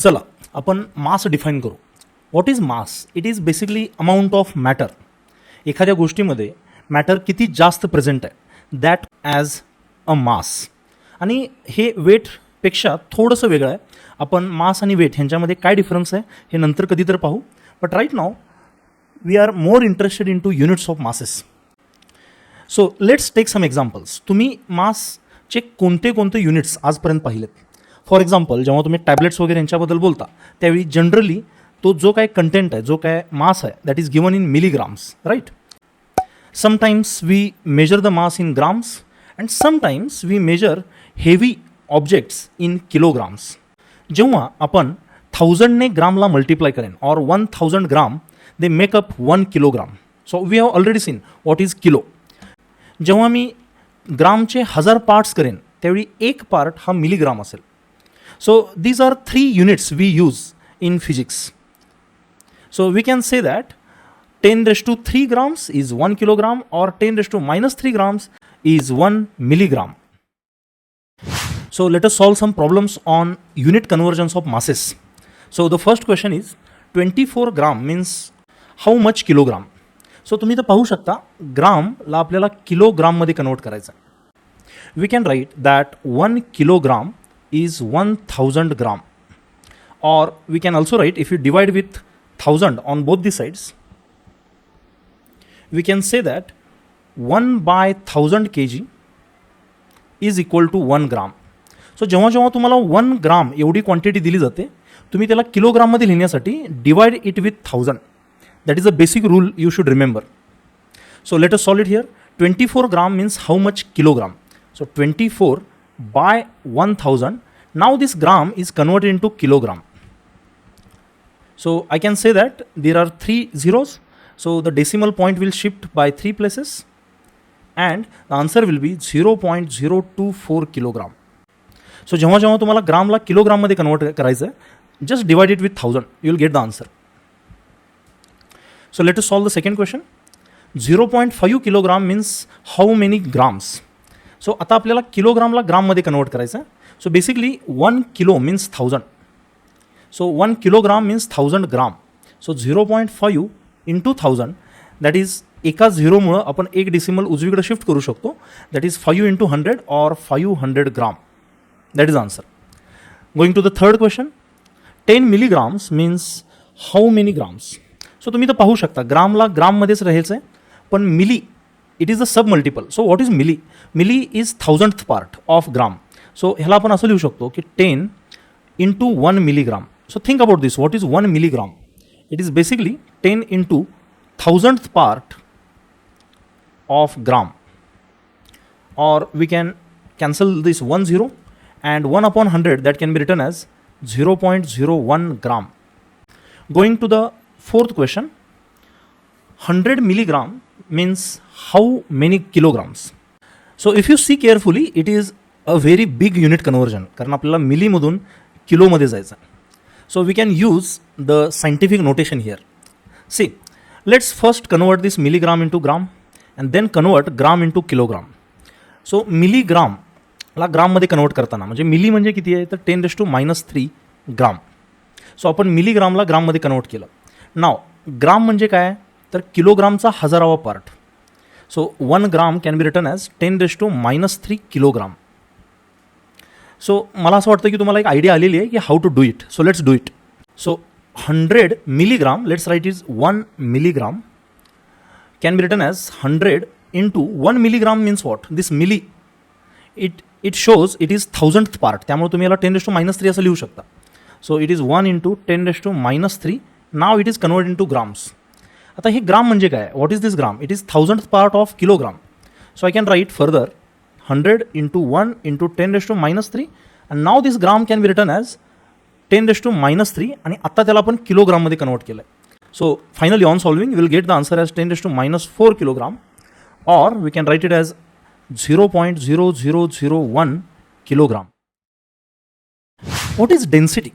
चला आपण मास डिफाईन करू. What is mass? It is basically amount of matter. एखाद्या गोष्टीमध्ये मॅटर किती जास्त प्रेझेंट आहे दॅट ॲज अ मास. आणि हे वेटपेक्षा थोडंसं वेगळं आहे. आपण मास आणि वेट ह्यांच्यामध्ये काय डिफरन्स आहे हे नंतर कधी तर पाहू. But right now we are more interested in two units of masses. So let's take some examples. तुम्ही मासचे कोणते कोणते युनिट्स आजपर्यंत पाहिलेत? फॉर एक्झाम्पल जेव्हा तुम्ही टॅब्लेट्स वगैरे यांच्याबद्दल बोलता त्यावेळी जनरली तो जो काय कंटेंट आहे, जो काय मास आहे, that is given in milligrams, right? Sometimes we measure the mass in grams and sometimes we measure heavy objects in kilograms. जेव्हा आपण 1000ने ग्रामला मल्टिप्लाय करेन और 1000 gram they make up 1 kilogram. So we have already seen what is kilo. जेव्हा मी ग्रामचे 1000 parts करेन त्यावेळी एक पार्ट हा मिलीग्राम असेल. So these are 3 units we use in physics. So we can say that 10⁻³ grams is 1 kilogram or 10⁻³ grams is 1 milligram. So let us solve some problems on unit conversions of masses. So the first question is 24 gram means how much kilogram? So तुम्ही तर पाहू शकता ग्रामला आपल्याला किलोग्राममध्ये convert करायचं आहे. We can write that 1 kilogram is 1000 gram, or we can also write, if you divide with 1000 on both the sides, we can say that 1/1000 kg is equal to 1 gram. So जेव्हा जेव्हा तुम्हाला 1 ग्राम एवढी quantity दिली जाते तुम्ही त्याला किलोग्राममध्ये लिहिण्यासाठी divide it with 1000. That is a basic rule you should remember. So let us solve it here. 24 gram means how much kilogram. So 24/1000. Now this gram is converted into kilogram. So I can say that there are 3 zeros, so the decimal point will shift by 3 places and the answer will be 0.024 kilogram. So जेव्हा जेव्हा तुम्हाला ग्रामला किलोग्राममध्ये convert करायचं आहे just divide it with 1000, you will get the answer. So let us solve the second question. 0.5 kilogram means how many grams? So आता आपल्याला किलोग्रामला ग्राममध्ये convert करायचं आहे. So basically 1 kilo means 1000. So 1 kilogram means 1000 gram. So 0.5 into 1000, that is एका झिरोमुळं आपण एक decimal उजवीकडे shift करू शकतो. That is 5 into 100 or 500 gram. That is answer. Going to the third question. 10 milligrams means how many grams? So तुम्ही तर पाहू शकता ग्रामला ग्राममध्येच राहायचं आहे पण milli it is a sub multiple. So what is milli? Milli is 1000th part of gram. So ह्याला आपण असं लिहू शकतो की 10 into 1 milligram. So think about this. What is 1 milligram? It is basically 10 into 1000th part of gram. Or we can cancel this 1 0 and 1 upon 100, that can be written as 0.01 gram. Going to the fourth question. 100 milligram means how many kilograms? So if you see carefully, it is a very big unit conversion. कारण आपल्याला मिलीमधून किलोमध्ये जायचं आहे. So we can use the scientific notation here. See, let's first convert this milligram into gram and then convert gram into kilogram. So मिलीग्रामला ग्राममध्ये convert करताना म्हणजे milli म्हणजे किती आहे तर 10⁻³ ग्राम. सो आपण मिलीग्रामला ग्राममध्ये कन्वर्ट केलं. नाव ग्राम म्हणजे काय तर किलोग्रामचा 1000वा part. So 1 gram can be written as 10⁻³ kilogram. So मला असं वाटतं की तुम्हाला एक आयडिया आलेली आहे की how to do it. So let's do it. So 100 milligram, let's write is 1 milligram, can be written as 100 into 1 milligram means what? This milli, it shows it is 1000th part. त्यामुळे तुम्ही याला 10⁻³ असं लिहू शकता. So it is 1 into 10⁻³. Now it is convert into grams. आता हे ग्राम म्हणजे काय? What is this gram? It is 1000th part of kilogram. So I can write further 100 into 1 into 10⁻³ and now this gram can be written as 10⁻³ आणि आता त्याला आपण किलोग्राममध्ये convert केलं आहे. So finally on solving will get the answer as 10⁻⁴ kilogram or we can write it as 0.0001 kilogram. What is density?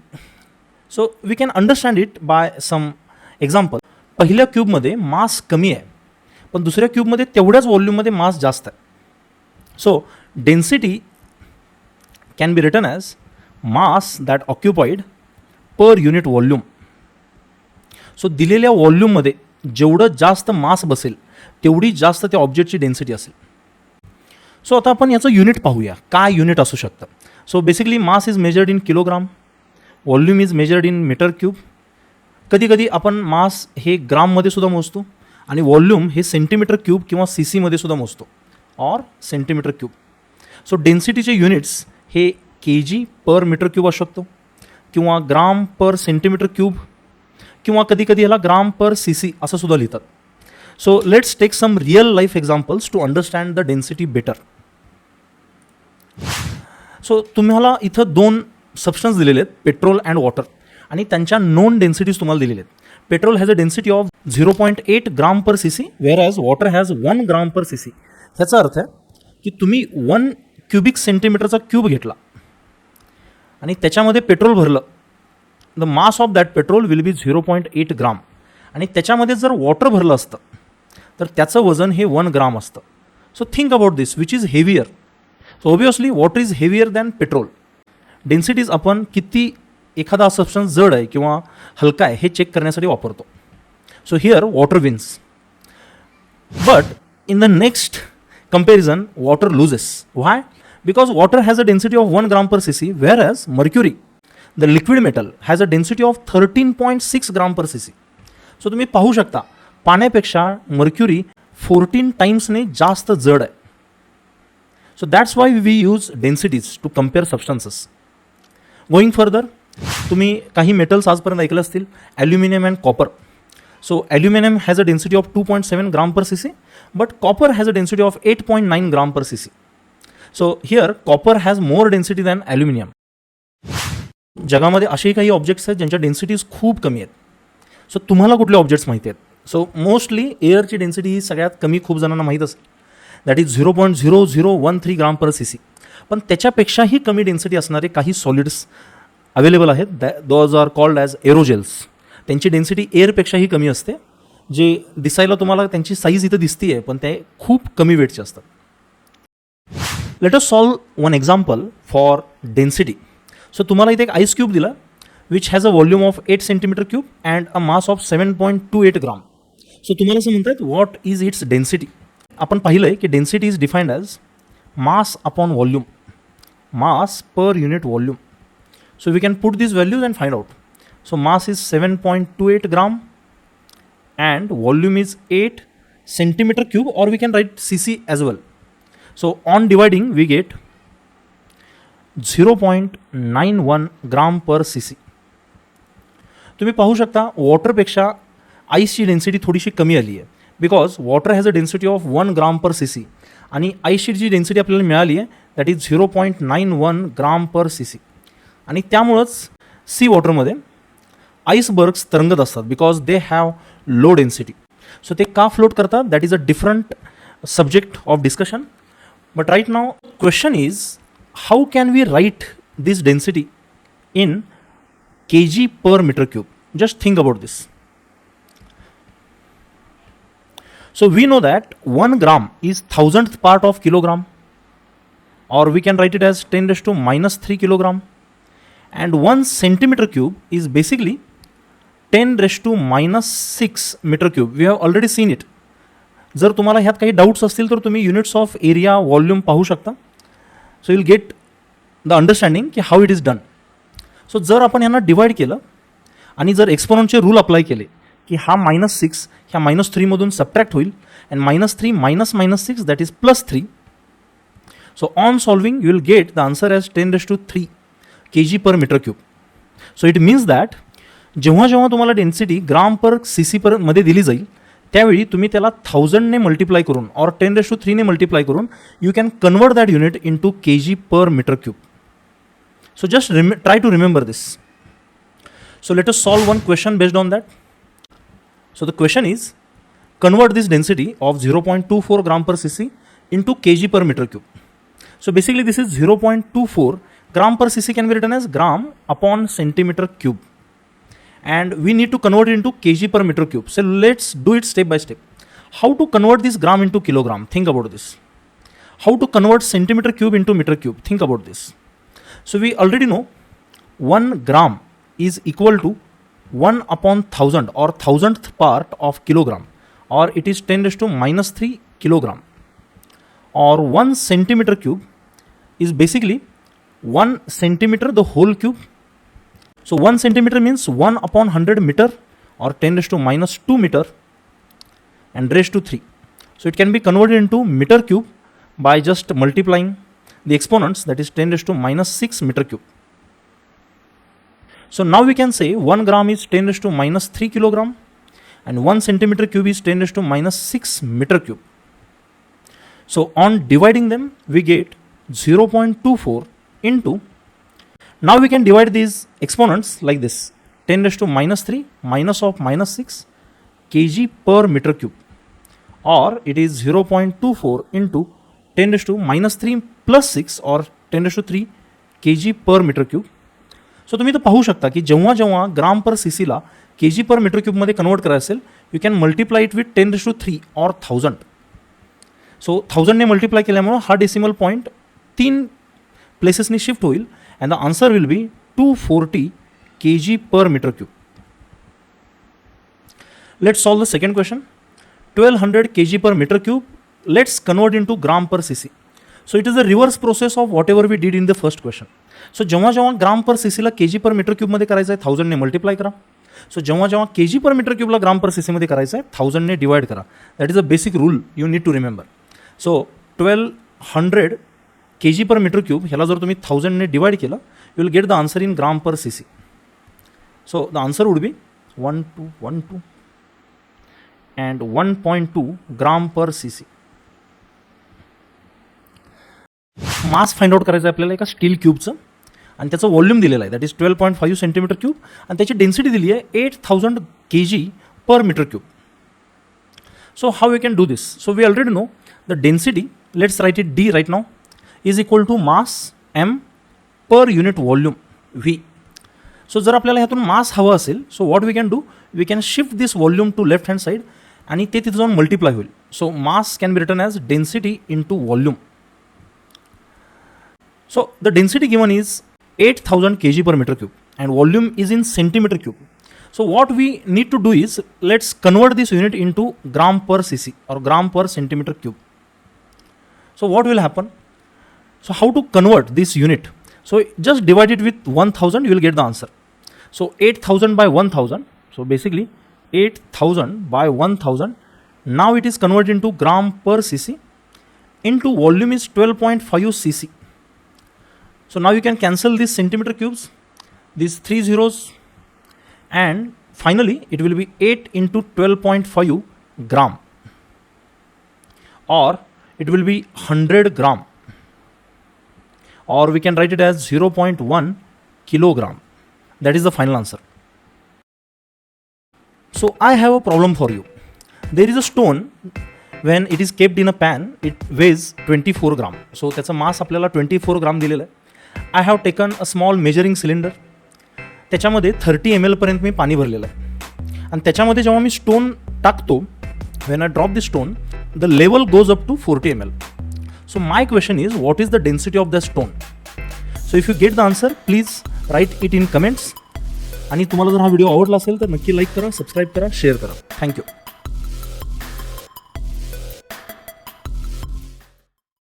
So we can understand it by some example. पहिल्या क्यूबमध्ये मास कमी आहे पण दुसऱ्या क्यूबमध्ये तेवढ्याच व्हॉल्यूममध्ये मास जास्त आहे. So density can be written as mass that occupied per unit volume. So दिलेल्या व्हॉल्यूममध्ये जेवढं जास्त मास बसेल तेवढी जास्त त्या ऑब्जेक्टची डेन्सिटी असेल. सो आता आपण याचं युनिट पाहूया, काय युनिट असू शकतं. So basically mass is measured in kilogram, volume is measured in metre cube. कधी कधी आपण मास हे ग्राममध्ये सुद्धा मोजतो आणि व्हॉल्यूम हे सेंटीमीटर क्यूब किंवा सी सीमध्ये सुद्धा मोजतो, ऑर सेंटीमीटर क्यूब. सो डेन्सिटीचे युनिट्स हे K G per metre cube असू शकतो किंवा ग्राम पर सेंटीमीटर क्यूब किंवा कधी कधी ह्याला ग्राम पर सी सी असं सुद्धा लिहितात. So let's take some real life examples to understand the density better. So तुम्हाला इथं 2 सबस्टन्स दिलेले आहेत, पेट्रोल अँड वॉटर, आणि त्यांच्या नोन डेन्सिटीज तुम्हाला दिलेल्या आहेत. Petrol has a density of 0.8 gram per C C, whereas water has 1 gram per C C. ह्याचा अर्थ आहे की तुम्ही 1 क्युबिक सेंटीमीटरचा क्यूब घेतला आणि त्याच्यामध्ये पेट्रोल भरलं, the mass of that petrol will be 0.8 ग्राम. आणि त्याच्यामध्ये जर वॉटर भरलं असतं तर त्याचं वजन हे 1 ग्राम असतं. So think about this, which is heavier. So obviously water is heavier than petrol. Densities आपण किती एखादा सबस्टन्स जड आहे किंवा हलका आहे हे चेक करण्यासाठी वापरतो. So here water wins, but in the next comparison water loses. Why? Because water has a density of 1 gram per cc, whereas mercury, the liquid metal, has a density of 13.6 gram per cc. So तुम्ही पाहू शकता पाण्यापेक्षा mercury 14 टाइम्सने जास्त जड आहे. So that's why we use densities to compare substances. Going further, तुम्ही काही metals आजपर्यंत ऐकलं असतील, aluminium and copper. So aluminum has a density of 2.7 gram per cc, but copper has a density of 8.9 gram per cc. So here copper has more density than aluminum. जगामध्ये असेही काही objects आहेत ज्यांच्या densities खूप कमी आहेत. So तुम्हाला कुठले ऑब्जेक्ट्स माहिती आहेत? सो मोस्टली एअरची डेन्सिटी ही सगळ्यात कमी खूप जणांना माहीत असेल, that is 0.0013 gram per C C. पण त्याच्यापेक्षाही कमी डेन्सिटी असणारे काही सॉलिड्स अवेलेबल आहेत, those are called as aerogels. त्यांची डेन्सिटी एअरपेक्षाही कमी असते, जे दिसायला तुम्हाला त्यांची साईज इथं दिसती आहे पण ते खूप कमी वेटचे असतात. Late us solve one example for density. So तुम्हाला इथे एक आईस क्यूब दिला which has a volume of 8 centimetre cube and a mass of 7.28 gram. So तुम्हाला असं म्हणतात व्हॉट इज इट्स डेन्सिटी. आपण पाहिलं आहे की density is defined as mass upon volume, mass per unit volume. So we can put this values and find out. So mass is 7.28 gram and volume is 8 centimeter cube, or we can write cc as well. So on dividing we get 0.91 gram per cc. तुम्ही पाहू शकता वॉटरपेक्षा आईसची density थोडीशी कमी आली आहे, because water has a density of 1 gram per C C आणि आईसची जी डेन्सिटी आपल्याला मिळाली आहे that is 0.91 gram per C C. आणि त्यामुळंच सी वॉटरमध्ये आईसबर्ग्स तरंगत असतात, because they have low density. So ते का फ्लोट करतात that is a different subject of discussion. But right now question is how can we write this density in K G per metre cube. Just think about this. So we know that 1 gram is 1000th part of kilogram, or we can write it as 10⁻³ kilogram, and 1 centimeter cube is basically 10⁻⁻6 meter cube. We have already seen it. जर तुम्हाला ह्यात काही doubts असतील तर तुम्ही units of area volume पाहू शकता. So you'll get the understanding की how it is done. So जर आपण यांना डिवाईड केलं आणि जर एक्सपोनंटचे रूल अप्लाय केले की हा -6 ह्या -3मधून सबट्रॅक्ट होईल and -3 -6 that is +3. So on solving you will get the answer as 10⁻³ kg per meter cube. So it means that जेव्हा जेव्हा तुम्हाला डेन्सिटी ग्राम पर सी सी पर मध्ये दिली जाईल त्यावेळी तुम्ही त्याला 1000ने मल्टिप्लाय करून और 10⁻³ मल्टिप्लाय करून you can convert that unit into K G per metre cube. So just try to remember this. So let us solve one question based on that. So the question is convert this density of 0.24 gram per cc into kg per meter cube. So basically this is 0.24 gram per cc can be written as gram upon centimeter cube, and we need to convert it into kg per meter cube. So let's do it step by step. How to convert this gram into kilogram? Think about this. How to convert centimeter cube into meter cube? Think about this. So we already know 1 gram is equal to 1 upon 1000 or 1000th part of kilogram, or it is 10 raised to minus 3 kilogram, or 1 centimeter cube is basically 1 centimeter the whole cube. So 1 centimeter means 1 upon 100 meter, or 10 raised to minus 2 meter and raised to 3. So it can be converted into meter cube by just multiplying the exponents, that is 10 raised to minus 6 meter cube. So now we can say 1 gram is 10 raised to minus 3 kilogram and 1 centimeter cube is 10 raised to minus 6 meter cube. So on dividing them, we get 0.24 into, now we can divide these exponents like this, 10 raised to minus 3 minus of minus 6 kg per meter cube, or it is 0.24 into 10 raised to minus 3 plus 6 or 10 raised to 3 kg per meter cube. So तुम्ही तर पाहू शकता की जेव्हा जेव्हा ग्राम per C सीला के G per metre क्यूबमध्ये convert करायचं असेल, you can multiply it with 10⁻³ or 1000. So 1000ने मल्टिप्लाय केल्यामुळं हा डेसिमल पॉईंट 3 प्लेसेसनी शिफ्ट होईल and the answer will be 240 kg per meter cube. Let's solve the second question. 1200 kg per meter cube. Let's convert into gram per cc. So it is the reverse process of whatever we did in the first question. So जेव्हा जेव्हा ग्राम पर सीसीला के G per metre क्यूबमध्ये करायचं आहे 1000ने multiply करा. So जेव्हा जेव्हा के G per metre क्यूबला ग्राम पर सीसीमध्ये करायचं आहे 1000ने डिवाइड करा. That is a basic rule you need to remember. So 1200 K G per metre cube ह्याला जर तुम्ही 1000ने डिवाइड केलं, you will get the answer in gram per CC. So the answer would be 1212 and 1.2 gram per CC. Mass find out करायचं आहे आपल्याला एका steel क्यूबचं आणि त्याचं व्हॉल्यूम दिलेलं आहे, दॅट इज 12.5 सेंटीमीटर क्यूब आणि त्याची डेन्सिटी दिली आहे 8000 kg per metre cube. So how we can do this? So we already know the density, let's write it D right now, is equal to mass m per unit volume v. So जर आपल्याला ह्यातून mass हवं असेल, so what we can do, we can shift this volume to left hand side आणि ते तिथे जाऊन multiply होईल. So mass can be written as density into volume. So the density given is 8000 kg per meter cube and volume is in centimeter cube. So what we need to do is, let's convert this unit into gram per cc or gram per centimeter cube. So what will happen? So how to convert this unit? So just divide it with 1000, you will get the answer. So 8000 by 1000, so basically 8000 by 1000, now it is converted into gram per cc into volume is 12.5 cc. So now you can cancel these centimeter cubes, these 3 zeros, and finally it will be 8 into 12.5 gram, or it will be 100 gram, or we can write it as 0.1 kilogram. That is the final answer. So I have a problem for you. There is a stone, when it is kept in a pan, it weighs 24 gram. So त्याचं मास आपल्याला 24 ग्राम दिलेलं आहे. I have taken a small measuring cylinder, त्याच्यामध्ये 30 ml पर्यंत मी पाणी भरलेलं आहे आणि त्याच्यामध्ये जेव्हा मी स्टोन टाकतो, when I drop the stone, the level goes up to 40 ml. So my question is, what is the density of the stone? So if you get the answer, please write it in comments. आणि तुम्हाला जर हा video आवडला असेल तर नक्की like करा, subscribe करा, शेअर करा. थँक्यू.